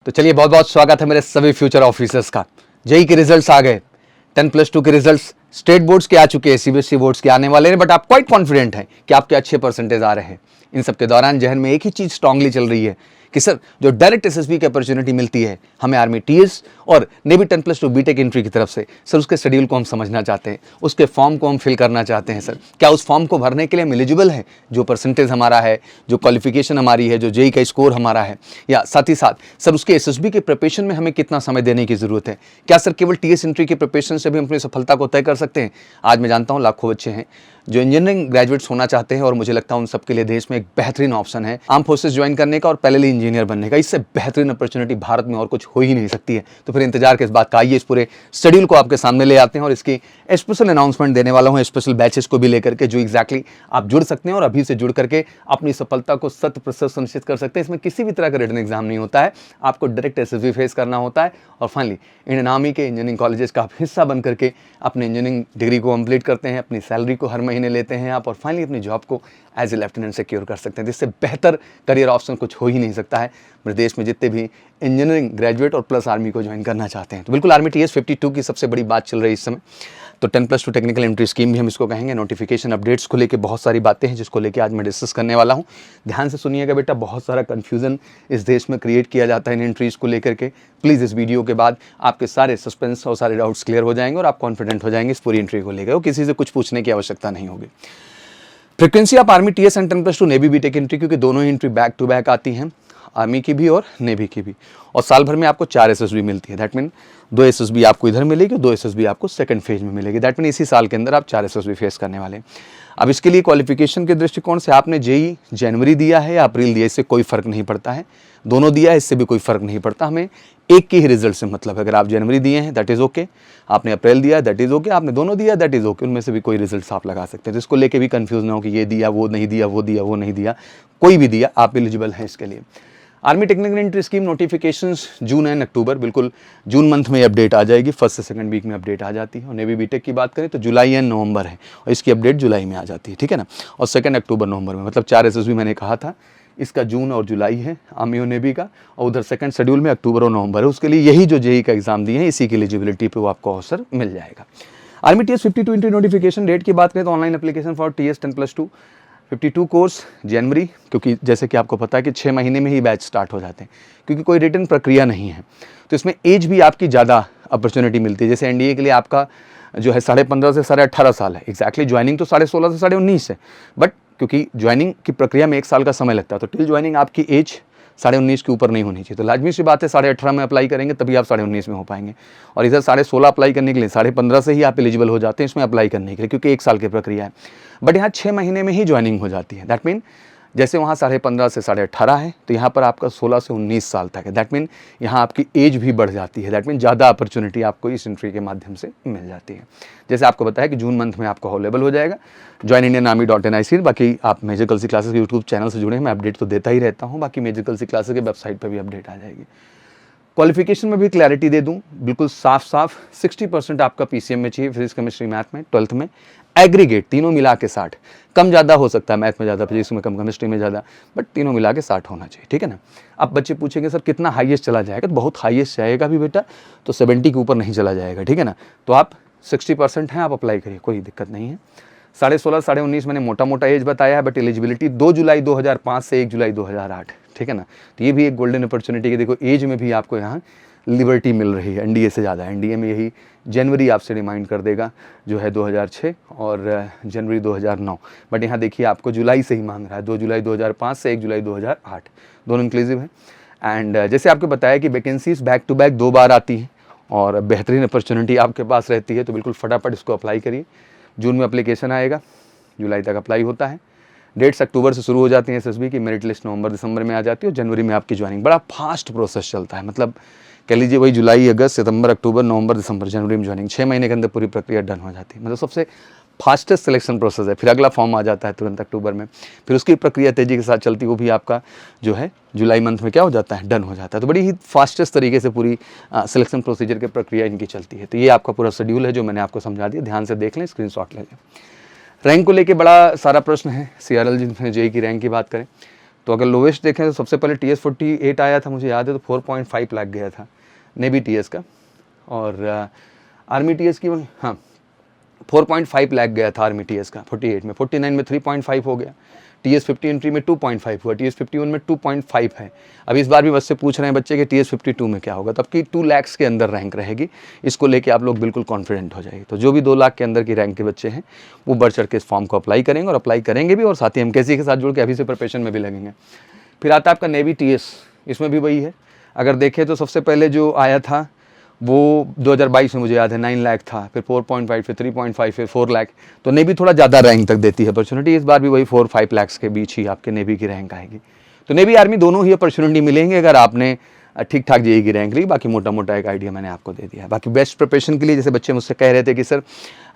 तो चलिए बहुत बहुत स्वागत है मेरे सभी फ्यूचर ऑफिसर्स का। जेई के रिजल्ट्स आ गए, 10+2 के रिजल्ट्स स्टेट बोर्ड्स के आ चुके हैं, सीबीएसई बोर्ड्स के आने वाले हैं, बट आप क्वाइट कॉन्फिडेंट हैं कि आपके अच्छे परसेंटेज आ रहे हैं। इन सब के दौरान जहन में एक ही चीज स्ट्रांगली चल रही है कि सर जो डायरेक्ट एसएसबी की अपॉर्चुनिटी मिलती है हमें आर्मी टीएस और नेवी 10+2 बीटेक एंट्री की तरफ से, सर उसके शेड्यूल को हम समझना चाहते हैं, उसके फॉर्म को हम फिल करना चाहते हैं। सर क्या उस फॉर्म को भरने के लिए हम एलिजिबल है? जो परसेंटेज हमारा है, जो क्वालिफिकेशन हमारी है, जो जेई का स्कोर हमारा है, या साथ ही साथ सर उसके एसएसबी के प्रिपरेशन में हमें कितना समय देने की जरूरत है? क्या सर केवल टीएस एंट्री की प्रिपरेशन से भी हम अपनी सफलता को तय कर सकते हैं? आज मैं जानता हूँ लाखों बच्चे हैं जो इंजीनियरिंग ग्रेजुएट्स होना चाहते हैं और मुझे लगता है उन सबके लिए देश में एक बेहतरीन ऑप्शन है आर्म फोर्सेस ज्वाइन करने का और पैरेलल इंजीनियर बनने का। इससे बेहतरीन अपॉर्चुनिटी भारत में और कुछ हो ही नहीं सकती है। तो फिर इंतजार किस बात का, आइए इस पूरे शेड्यूल को आपके सामने ले आते हैं और इसकी स्पेशल अनाउंसमेंट देने वाला हूँ, स्पेशल बैचेस को भी लेकर के जो एग्जैक्टली आप जुड़ सकते हैं और अभी से जुड़ करके अपनी सफलता को 100% सुनिश्चित कर सकते हैं। इसमें किसी भी तरह का रिटन एग्जाम नहीं होता है, आपको डायरेक्ट एसएसबी फेस करना होता है और फाइनली इंडियन आर्मी के इंजीनियरिंग कॉलेजेस का आप हिस्सा बन करके अपने इंजीनियरिंग डिग्री को कंप्लीट करते हैं, अपनी सैलरी को हर महीने लेते हैं आप और फाइनली अपनी जॉब को एज ए लेफ्टिनेंट सिक्योर कर सकते हैं। जिससे बेहतर करियर ऑप्शन कुछ हो ही नहीं सकता है मेरे देश में जितने भी इंजीनियरिंग ग्रेजुएट और प्लस आर्मी को ज्वाइन करना चाहते हैं। तो बिल्कुल आर्मी टीएस 52 की सबसे बड़ी बात चल रही है इस समय। तो 10+2 टेक्निकल एंट्री स्कीम भी हम इसको कहेंगे। नोटिफिकेशन अपडेट्स को लेकर बहुत सारी बातें हैं जिसको लेकर आज मैं डिस्कस करने वाला हूं। ध्यान से सुनिएगा बेटा, बहुत सारा कंफ्यूजन इस देश में क्रिएट किया जाता है इन एंट्रीज को लेकर के। प्लीज़ इस वीडियो के बाद आपके सारे सस्पेंस और सारे डाउट्स क्लियर हो जाएंगे और आप कॉन्फिडेंट हो जाएंगे इस पूरी एंट्री को लेकर और किसी से कुछ पूछने की आवश्यकता नहीं होगी। Frequency of army TS and 10+2 navy BTech entry, क्योंकि दोनों ही एंट्री बैक टू बैक आती हैं, आर्मी की भी और नेवी की भी, और साल भर में आपको 4 एसएसबी मिलती है। दैट मीन 2 एसएसबी आपको इधर मिलेगी, 2 एसएसबी आपको सेकंड फेज में मिलेगी। दैट मीन इसी साल के अंदर आप 4 एसएसबी फेस करने वाले हैं। अब इसके लिए क्वालिफिकेशन के दृष्टिकोण से आपने जेई जनवरी दिया है या अप्रैल दिया, इससे कोई फर्क नहीं पड़ता है। दोनों दिया है, इससे भी कोई फर्क नहीं पड़ता, हमें एक के ही रिजल्ट से मतलब है। अगर आप जनवरी दिए हैं दैट इज ओके, आपने अप्रैल दिया दैट इज ओके, आपने दोनों दिया दैट इज ओके, उनमें से भी कोई रिजल्ट आप लगा सकते हैं। तो इसको लेके भी कंफ्यूज ना हो कि ये दिया वो नहीं दिया, वो दिया वो नहीं दिया, कोई भी दिया आप एलिजिबल हैं इसके लिए। Army technical entry scheme notifications June and October, बिल्कुल जून मंथ में अपडेट आ जाएगी, फर्स्ट से सेकंड वीक में अपडेट आ जाती है। और नेवी बीटेक की बात करें तो जुलाई एंड नवंबर है और इसकी अपडेट जुलाई में आ जाती है, ठीक है ना। और सेकंड अक्टूबर नवंबर में, मतलब 4 एसएसबी मैंने कहा था, इसका जून और जुलाई है आर्मी और नेवी का, और उधर सेकंड शेड्यूल में अक्टूबर और नवंबर है। उसके लिए यही जो जेई का एग्जाम दिए हैं इसी की एलिजिबिलिटी पे वो आपको अवसर मिल जाएगा। Army TS 52 entry notification date की बात करें तो online application for TS 10+2 52 course जनवरी, क्योंकि जैसे कि आपको पता है कि 6 महीने में ही बैच स्टार्ट हो जाते हैं क्योंकि कोई रिटर्न प्रक्रिया नहीं है। तो इसमें एज भी आपकी ज़्यादा अपॉर्चुनिटी मिलती है। जैसे एनडीए के लिए आपका जो है 15.5 से 18.5 साल है, एग्जैक्टली ज्वाइनिंग तो 16.5 से 19 है, बट क्योंकि ज्वाइनिंग की प्रक्रिया में 1 साल का समय लगता है तो टिल ज्वाइनिंग आपकी एज 19.5 के ऊपर नहीं होनी चाहिए। तो लाजमी सी बात है 18.5 में अप्लाई करेंगे तभी आप 19.5 में हो पाएंगे। और इधर 16.5 अप्लाई करने के लिए 15.5 से ही आप एलिजिबल हो जाते हैं इसमें अप्लाई करने के लिए, क्योंकि 1 साल की प्रक्रिया है। बट यहाँ 6 महीने में ही ज्वाइनिंग हो जाती है। दैट मीन जैसे वहाँ 15.5 से 18.5 है तो यहाँ पर आपका 16 से 19 साल तक है। दैट मीन यहाँ आपकी एज भी बढ़ जाती है। दैट मीन ज़्यादा अपॉर्चुनिटी आपको इस एंट्री के माध्यम से मिल जाती है। जैसे आपको बताया कि जून मंथ में आपको अवेलेबल हो जाएगा joinindianarmy.nic। बाकी आप मेजर कलसी क्लासेस के यूट्यूब चैनल से जुड़े हैं, मैं अपडेट तो देता ही रहता हूँ। बाकी मेजर कलसी क्लासेस के वेबसाइट पर भी अपडेट आ जाएगी। क्वालिफिकेशन में भी क्लैरिटी दे दूं, बिल्कुल साफ साफ 60% आपका पीसीएम में चाहिए, फिजिक्स केमिस्ट्री मैथ में, 12th में एग्रीगेट तीनों मिला के 60, कम ज़्यादा हो सकता है, मैथ में ज़्यादा, फिजिक्स में कम, केमिस्ट्री में ज़्यादा, बट तीनों मिला के 60 होना चाहिए, ठीक है ना। अब बच्चे पूछेंगे सर कितना हाईएस्ट चला जाएगा, तो बहुत हाईएस्ट जाएगा भी बेटा, तो 70 के ऊपर नहीं चला जाएगा, ठीक है ना। तो आप 60% हैं, आप अप्लाई करिए, कोई दिक्कत नहीं है। 16.5 19 मैंने मोटा मोटा एज बताया है, बट एलिजिबिलिटी 2 जुलाई 2005 से 1 जुलाई 2008, ठीक है ना। तो ये भी एक गोल्डन अपॉर्चुनिटी है। देखो एज में भी आपको यहाँ लिबर्टी मिल रही है, एनडीए से ज़्यादा। एनडीए में यही जनवरी आपसे रिमाइंड कर देगा जो है 2006 और जनवरी 2009, बट यहाँ देखिए आपको जुलाई से ही मांग रहा है, 2 जुलाई 2005 से 1 जुलाई 2008, दोनों इंक्लूसिव है। एंड जैसे आपको बताया कि वैकेंसीज बैक टू बैक 2 बार आती हैं और बेहतरीन अपॉर्चुनिटी आपके पास रहती है, तो बिल्कुल फटाफट इसको अप्लाई करिए। जून में अप्लीकेशन आएगा, जुलाई तक अप्लाई होता है, डेट्स अक्टूबर से शुरू हो जाती हैं एसएसबी की, मेरिट लिस्ट नवंबर दिसंबर में आ जाती है और जनवरी में आपकी ज्वाइनिंग। बड़ा फास्ट प्रोसेस चलता है, मतलब कह लीजिए वही जुलाई अगस्त सितंबर अक्टूबर नवंबर दिसंबर जनवरी में ज्वाइनिंग, 6 महीने के अंदर पूरी प्रक्रिया डन हो जाती है। मतलब सबसे फास्टेस्ट सिलेक्शन प्रोसेस है। फिर अगला फॉर्म आ जाता है तुरंत अक्टूबर में, फिर उसकी प्रक्रिया तेजी के साथ चलती है, वो भी आपका जो है जुलाई मंथ में क्या हो जाता है, डन हो जाता है। तो बड़ी ही फास्टेस्ट तरीके से पूरी सिलेक्शन प्रोसीजर की प्रक्रिया इनकी चलती है। तो ये आपका पूरा शेड्यूल है जो मैंने आपको समझा दिया, ध्यान से देख लें, स्क्रीनशॉट ले लें। रैंक को लेके बड़ा सारा प्रश्न है, सीआरएल जिसमें जेई की रैंक की बात करें तो अगर लोवेस्ट देखें तो सबसे पहले TS48 आया था, मुझे याद है, तो 4.5 लाख गया था नेवी TS का, और आर्मी TS की हाँ 4.5 लाख गया था आर्मी TS का 48 में। 49 में 3.5 हो गया, TS50 एंट्री में 2.5 हुआ, TS51 में 2.5 है। अब इस बार भी बच्चे पूछ रहे हैं बच्चे कि TS52 में क्या होगा, तो आपकी 2 लाख के अंदर रैंक रहेगी। इसको लेके आप लोग बिल्कुल कॉन्फिडेंट हो जाइए। तो जो भी 2 लाख के अंदर की रैंक के बच्चे हैं वो बढ़ चढ़ के इस फॉर्म को अप्लाई करेंगे, और अप्लाई करेंगे भी, और साथ ही MKC के साथ जुड़ के अभी से प्रिपरेशन में भी लगेंगे। फिर आता है आपका नेवी TS, इसमें भी वही है। अगर देखें तो सबसे पहले जो आया था वो 2022 में मुझे याद है 9 लाख था, फिर 4.5, फिर 3.5, फिर 4 लाख। तो नेवी थोड़ा ज़्यादा रैंक तक देती है अपॉर्चुनिटी। इस बार भी वही 4-5 लाख के बीच ही आपके नेवी की रैंक आएगी। तो नेवी आर्मी दोनों ही अपॉर्चुनिटी मिलेंगे अगर आपने ठीक ठाक JEE की रैंक ली। बाकी मोटा मोटा एक आइडिया मैंने आपको दे दिया है। बाकी बेस्ट प्रिपरेशन के लिए जैसे बच्चे मुझसे कह रहे थे कि sir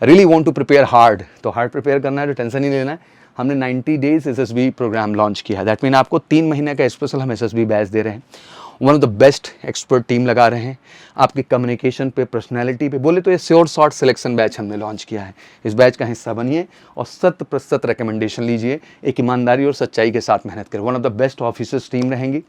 really want to prepare hard, तो हार्ड प्रिपेयर करना है तो टेंशन नहीं लेना है। हमने 90 डेज SSB प्रोग्राम लॉन्च किया है। दैट मीन आपको 3 महीने का स्पेशल हम SSB बैच दे रहे हैं। One of the best expert team लगा रहे हैं आपकी कम्युनिकेशन पे, पर्सनैलिटी पे। बोले तो ये श्योर शॉर्ट सिलेक्शन बैच हमने लॉन्च किया है। इस बैच का हिस्सा बनिए और 100% रिकमेंडेशन लीजिए। एक ईमानदारी और सच्चाई के साथ मेहनत करें। One of the best officers team रहेंगी।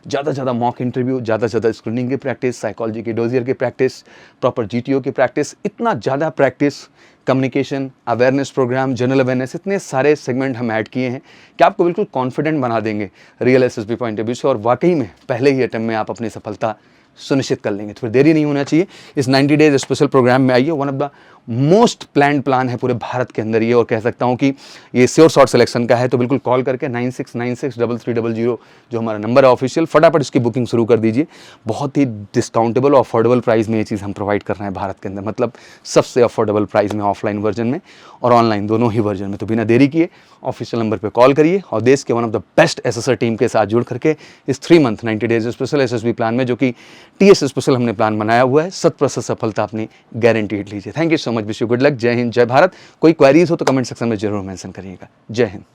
ज़्यादा से ज़्यादा मॉक इंटरव्यू, ज़्यादा से ज़्यादा स्क्रीनिंग की प्रैक्टिस, साइकोलॉजी की डोजियर की प्रैक्टिस, प्रॉपर GTO की प्रैक्टिस, इतना ज़्यादा practice, communication, awareness program, general awareness, इतने सारे सेगमेंट हम ऐड किए हैं कि आपको बिल्कुल कॉन्फिडेंट बना देंगे real SSB point of view से, और वाकई में पहले ही अटेम्प्ट में आप अपनी सफलता सुनिश्चित कर लेंगे। तो फिर देरी नहीं होना चाहिए। इस 90 डेज स्पेशल प्रोग्राम में आइए। One of the most planned plan है पूरे भारत के अंदर ये, और कह सकता हूँ कि ये श्योर शॉर्ट सिलेक्शन का है। तो बिल्कुल कॉल करके 96963300 जो हमारा नंबर है ऑफिशियल, फटाफट इसकी बुकिंग शुरू कर दीजिए। बहुत ही डिस्काउंटेबल और अफोर्डेबल प्राइस में ये चीज़ हम प्रोवाइड कर रहे हैं भारत के अंदर, मतलब सबसे अफोर्डेबल प्राइस में, ऑफलाइन वर्जन में और ऑनलाइन दोनों ही वर्जन में। तो बिना देरी किए ऑफिशियल नंबर पर कॉल करिए और देश के one of the best SSR team के साथ जुड़ करके इस 3 month 90 days special SSB plan में, जो कि TS स्पेशल हमने प्लान बनाया हुआ है, 100% सफलता अपनी गारंटीड लीजिए। Thank you so much, wish you good luck. जय हिंद, जय भारत। कोई क्वेरीज हो तो कमेंट सेक्शन में जरूर मेंशन करिएगा। जय हिंद।